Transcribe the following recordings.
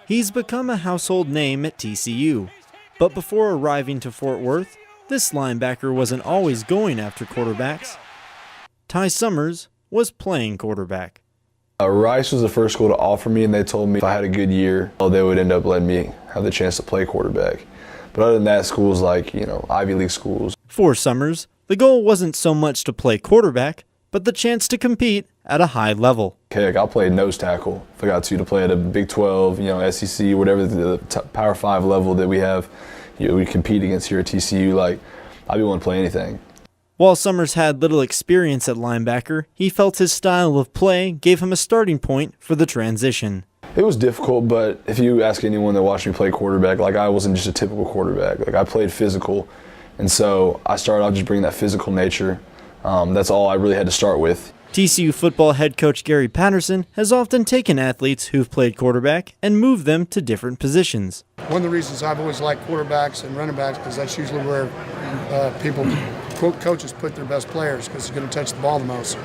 He's become a household name at TCU. But before arriving to Fort Worth, this linebacker wasn't always going after quarterbacks. Ty Summers was playing quarterback. Rice was the first school to offer me, and they told me if I had a good year, they would end up letting me have the chance to play quarterback. But other than that, schools like, Ivy League schools. For Summers, the goal wasn't so much to play quarterback, but the chance to compete at a high level. Heck, I'll play nose tackle if I got to play at a Big 12, SEC, whatever the Power 5 level that we have. We compete against here at TCU. I'd be willing to play anything. While Summers had little experience at linebacker, he felt his style of play gave him a starting point for the transition. It was difficult, but if you ask anyone that watched me play quarterback, I wasn't just a typical quarterback. I played physical, and so I started off just bringing that physical nature. That's all I really had to start with. TCU football head coach Gary Patterson has often taken athletes who've played quarterback and moved them to different positions. One of the reasons I've always liked quarterbacks and running backs because that's usually where coaches put their best players because it's going to touch the ball the most.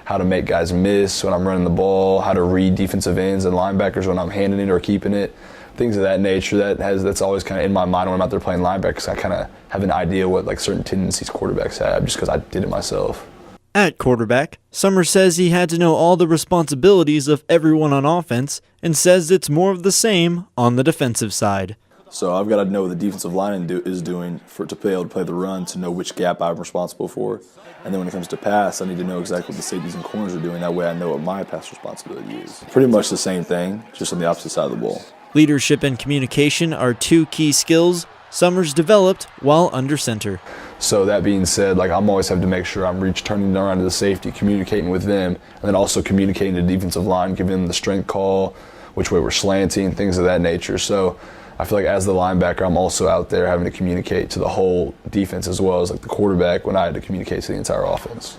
How to make guys miss when I'm running the ball, how to read defensive ends and linebackers when I'm handing it or keeping it, things of that nature. That's always kind of in my mind when I'm out there playing linebacker because I kind of have an idea what certain tendencies quarterbacks have just because I did it myself. At quarterback, Summers says he had to know all the responsibilities of everyone on offense and says it's more of the same on the defensive side. So I've got to know what the defensive line is doing for it to be able to play the run, to know which gap I'm responsible for. And then when it comes to pass, I need to know exactly what the safeties and corners are doing. That way I know what my pass responsibility is. Pretty much the same thing, just on the opposite side of the ball. Leadership and communication are two key skills Summers developed while under center. So that being said, I'm always having to make sure I'm turning around to the safety, communicating with them, and then also communicating to the defensive line, giving them the strength call, which way we're slanting, things of that nature. So I feel like as the linebacker, I'm also out there having to communicate to the whole defense as well as the quarterback when I had to communicate to the entire offense.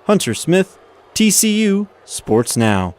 Hunter Smith, TCU Sports Now.